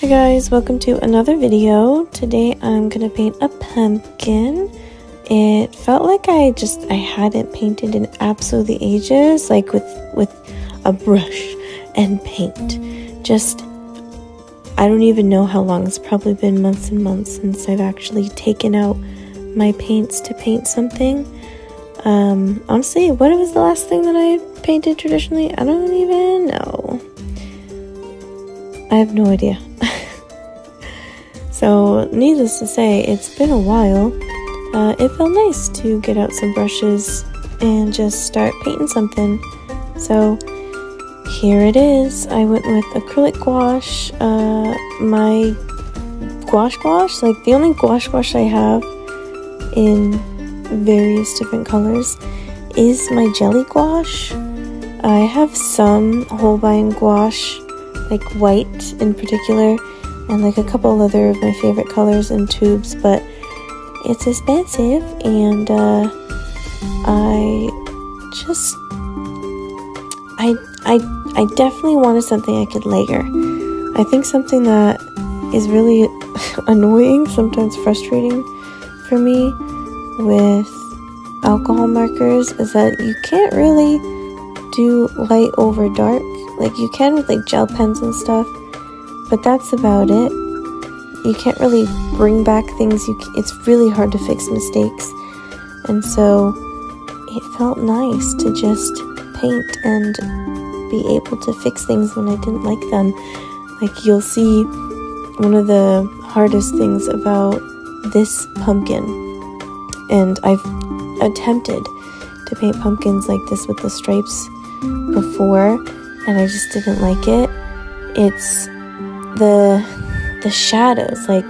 Hi guys, welcome to another video. Today I'm gonna paint a pumpkin. It felt like I hadn't painted in absolutely ages, like with a brush and paint. I don't even know how long. It's probably been months and months since I've actually taken out my paints to paint something. Honestly, what was the last thing that I painted traditionally? I don't even know. I have no idea. So, needless to say, it's been a while. It felt nice to get out some brushes and just start painting something. So, here it is. I went with acrylic gouache. My gouache, like the only gouache I have in various different colors is my jelly gouache. I have some Holbein gouache, like white in particular, and like a couple other of my favorite colors in tubes, but it's expensive, and I definitely wanted something I could layer. I think something that is really annoying, sometimes frustrating for me with alcohol markers is that you can't really do light over dark. Like you can with like gel pens and stuff, but that's about it. You can't really bring back things. It's really hard to fix mistakes. And so it felt nice to just paint and be able to fix things when I didn't like them. Like you'll see, one of the hardest things about this pumpkin, and I've attempted to paint pumpkins like this with the stripes before, and I just didn't like it. It's the shadows. Like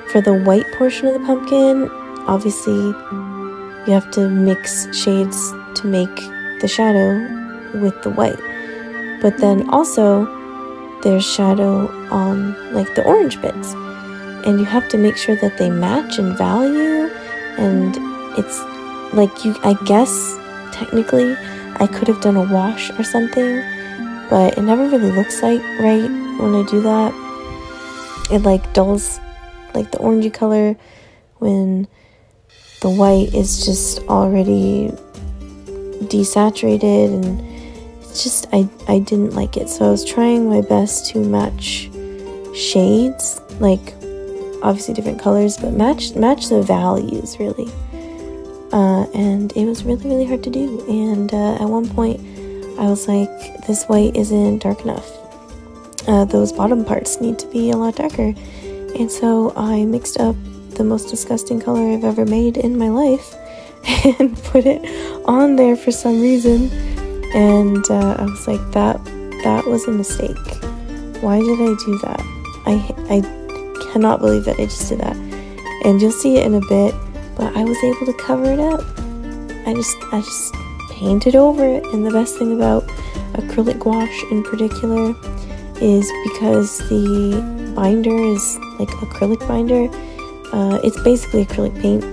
for the white portion of the pumpkin, obviously you have to mix shades to make the shadow with the white, but then also there's shadow on like the orange bits, and you have to make sure that they match in value. And it's like, I guess technically I could have done a wash or something, but it never really looks like right when I do that. It like dulls like the orangey color when the white is just already desaturated, and it's just I didn't like it. So I was trying my best to match shades, like obviously different colors, but match the values really. And it was really hard to do. And at one point I was like, this white isn't dark enough. Those bottom parts need to be a lot darker. And so I mixed up the most disgusting color I've ever made in my life and put it on there for some reason. And I was like, that was a mistake. Why did I do that? I cannot believe that I just did that. And you'll see it in a bit, but I was able to cover it up. I just painted over it. And the best thing about acrylic gouache in particular is because the binder is like acrylic binder. It's basically acrylic paint,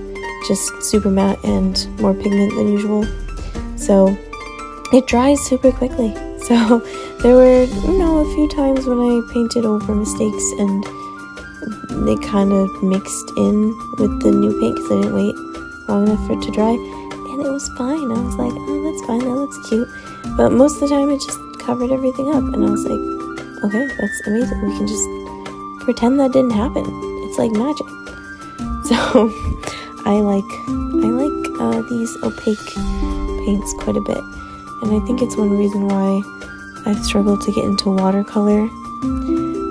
just super matte and more pigment than usual. So it dries super quickly. So there were, a few times when I painted over mistakes and they kind of mixed in with the new paint because I didn't wait long enough for it to dry. And it was fine. I was like, oh, that's fine, that looks cute. But most of the time it just covered everything up, and I was like, okay, that's amazing. We can just pretend that didn't happen. It's like magic. So I like these opaque paints quite a bit, and I think it's one reason why I've struggled to get into watercolor,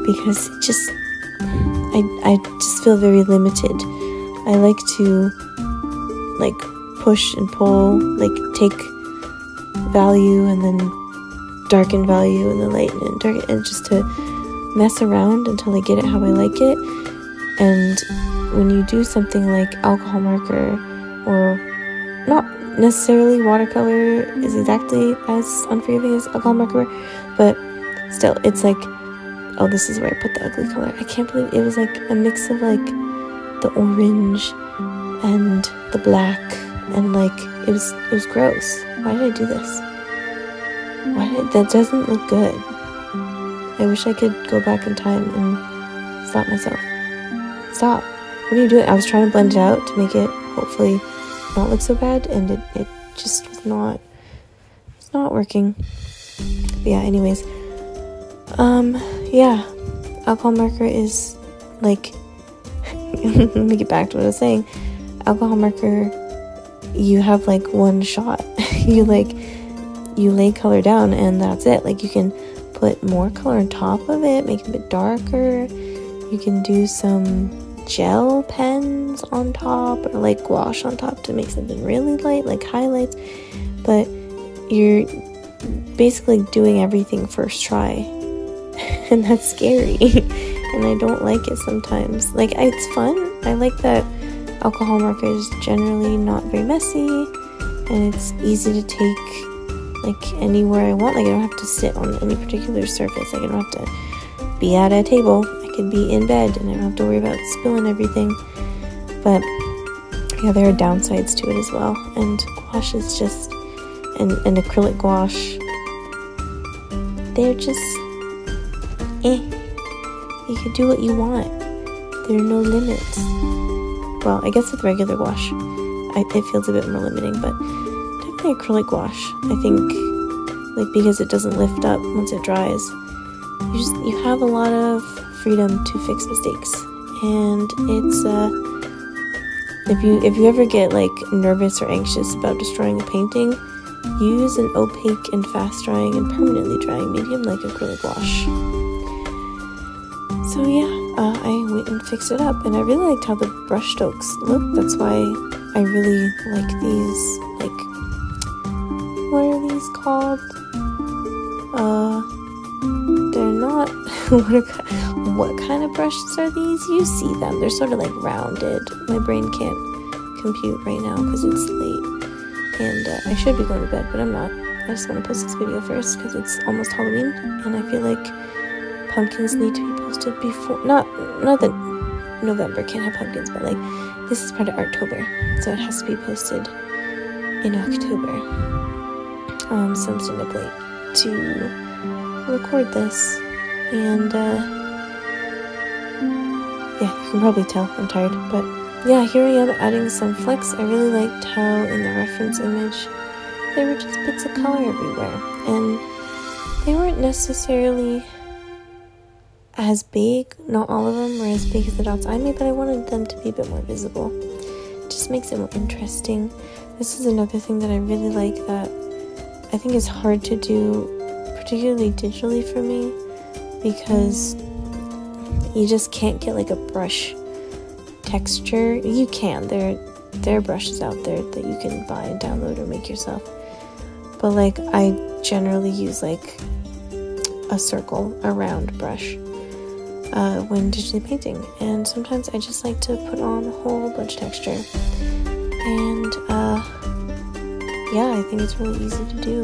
because I just feel very limited. I like to like push and pull, like take value and then darken value and then lighten and darken, and just to mess around until I get it how I like it. And when you do something like alcohol marker, or not necessarily watercolor is exactly as unforgiving as alcohol marker, but still, it's like, oh, this is where I put the ugly color. I can't believe it was like a mix of like the orange and the black, and like it was gross. Why did I do this? That doesn't look good. I wish I could go back in time and stop myself. Stop. What are you doing? I was trying to blend it out to make it hopefully not look so bad, and it just was not, it's not working. But yeah, anyways. Yeah. Alcohol marker is like, let me get back to what I was saying. Alcohol marker, you have like one shot. you lay color down and that's it. Like you can put more color on top of it, make it a bit darker. You can do some gel pens on top or like gouache on top to make something really light, like highlights. But you're basically doing everything first try. And that's scary. And I don't like it sometimes. Like, it's fun. I like that alcohol marker is generally not very messy, and it's easy to take like anywhere I want. Like, I don't have to sit on any particular surface. Like, I don't have to be at a table. I can be in bed and I don't have to worry about spilling everything. But yeah, there are downsides to it as well. And gouache is just and acrylic gouache, they're just you can do what you want. There are no limits. Well, I guess with regular gouache it feels a bit more limiting, but definitely acrylic gouache, I think, like, because it doesn't lift up once it dries, you have a lot of freedom to fix mistakes. And it's if you ever get like nervous or anxious about destroying a painting, use an opaque and fast drying and permanently drying medium like acrylic gouache. So yeah, I went and fixed it up, and I really liked how the brush strokes look. That's why I really like these, like, what are these called? They're not, what kind of brushes are these? You see them, they're sort of like rounded. My brain can't compute right now because it's late, and I should be going to bed, but I'm not. I just want to post this video first because it's almost Halloween, and I feel like pumpkins need to be posted before, not that November can't have pumpkins, but like, this is part of Artober, so it has to be posted in October. So I'm staying up late to record this, and yeah, you can probably tell I'm tired, but yeah, here I am adding some flecks. I really liked how in the reference image there were just bits of color everywhere, and they weren't necessarily as big, not all of them were as big as the dots I made, but I wanted them to be a bit more visible. It just makes it more interesting. This is another thing that I really like that I think is hard to do, particularly digitally for me, because you just can't get like a brush texture. You can, there are brushes out there that you can buy and download or make yourself, but like, I generally use like a circle, a round brush when digitally painting, and sometimes I just like to put on a whole bunch of texture, and yeah, I think it's really easy to do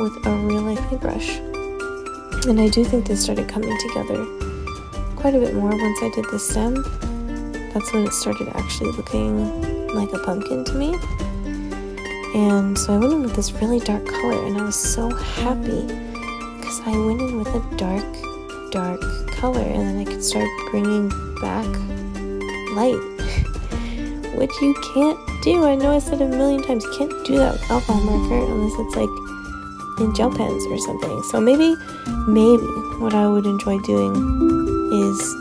with a real life paintbrush. And I do think this started coming together quite a bit more once I did the stem. That's when it started actually looking like a pumpkin to me. And so I went in with this really dark color, and I was so happy because I went in with a dark color, and then I could start bringing back light, which you can't do. I know I said it a million times, you can't do that with alcohol marker unless it's like in gel pens or something. So maybe what I would enjoy doing is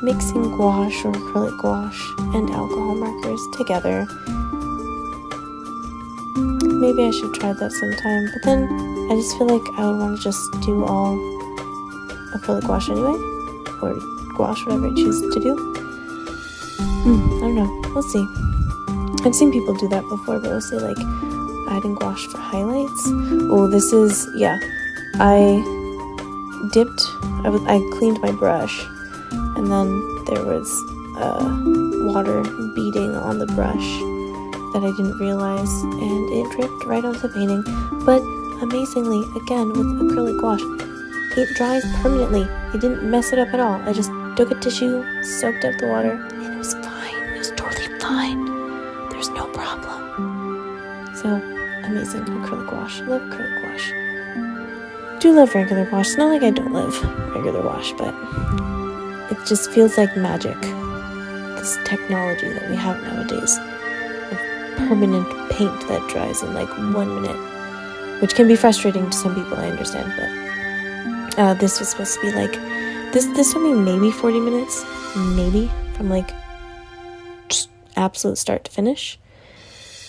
mixing gouache or acrylic gouache and alcohol markers together. Maybe I should try that sometime, but then I just feel like I would want to just do all acrylic gouache anyway, or gouache, whatever I choose to do. I don't know, we'll see. I've seen people do that before, but mostly like adding gouache for highlights. Oh, this is, yeah, I cleaned my brush, and then there was water beading on the brush that I didn't realize, and it dripped right onto the painting. But amazingly, again, with acrylic gouache, it dries permanently. It didn't mess it up at all. I just took a tissue, soaked up the water, and it was fine. It was totally fine. There's no problem. So, amazing acrylic gouache. Love acrylic gouache. Do love regular gouache. It's not like I don't love regular gouache, but it just feels like magic. This technology that we have nowadays of permanent paint that dries in like 1 minute, which can be frustrating to some people, I understand, but this was supposed to be like, this took me maybe 40 minutes, maybe, from like just absolute start to finish.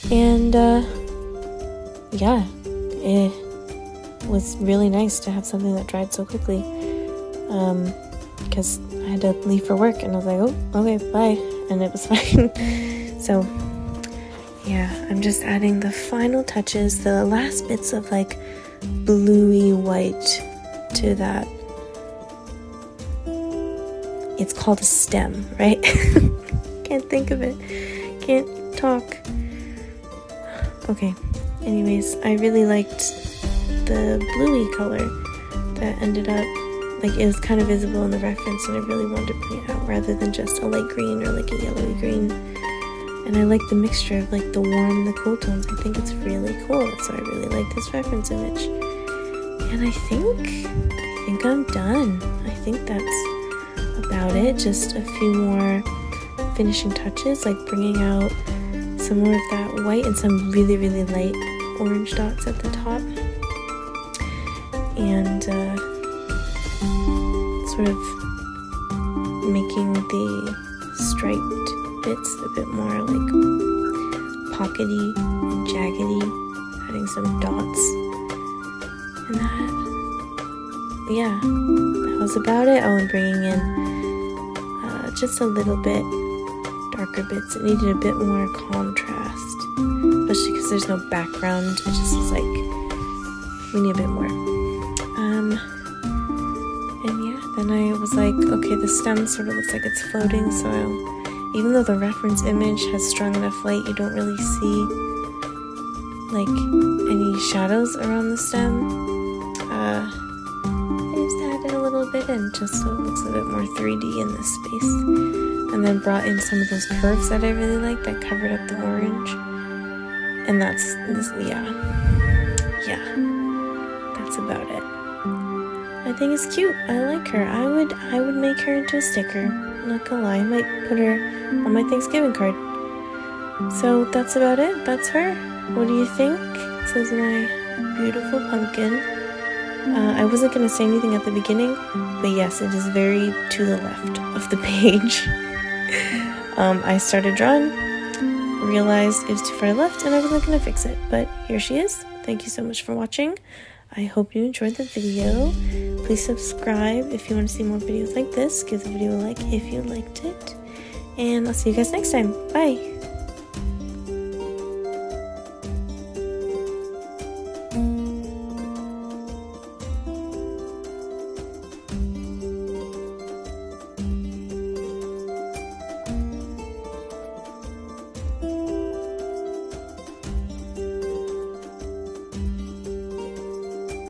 And yeah, it was really nice to have something that dried so quickly, because I had to leave for work, and I was like, oh, okay, bye, and it was fine. So yeah, I'm just adding the final touches, the last bits of like bluey white to that. It's called a stem, right? Can't think of it, can't talk. Okay, anyways, I really liked the bluey color that ended up, like, it was kind of visible in the reference, and I really wanted to bring it out rather than just a light green or like a yellowy green. And I like the mixture of like the warm and the cool tones. I think it's really cool, so I really like this reference image. And I think I'm done. I think that's about it. Just a few more finishing touches, like bringing out some more of that white and some really, really light orange dots at the top. And sort of making the striped bits a bit more like pockety and jaggedy, adding some dots. And that, yeah, that was about it. Oh, and bringing in just a little bit darker bits. It needed a bit more contrast, especially because there's no background. It just was like, we need a bit more. And yeah, then I was like, okay, the stem sort of looks like it's floating, so even though the reference image has strong enough light, you don't really see like any shadows around the stem. I just added a little bit in just so it looks a bit more 3D in this space. And then brought in some of those curves that I really like that covered up the orange. And that's this, yeah, that's about it. I think it's cute. I like her. I would make her into a sticker. I'm not gonna lie, I might put her on my Thanksgiving card. So that's about it. That's her. What do you think? It says my beautiful pumpkin. I wasn't gonna say anything at the beginning, but yes, it is very to the left of the page. I started drawing, realized it was too far left, and I wasn't gonna fix it, but here she is. Thank you so much for watching. I hope you enjoyed the video. Please subscribe if you want to see more videos like this. Give the video a like if you liked it. And I'll see you guys next time. Bye!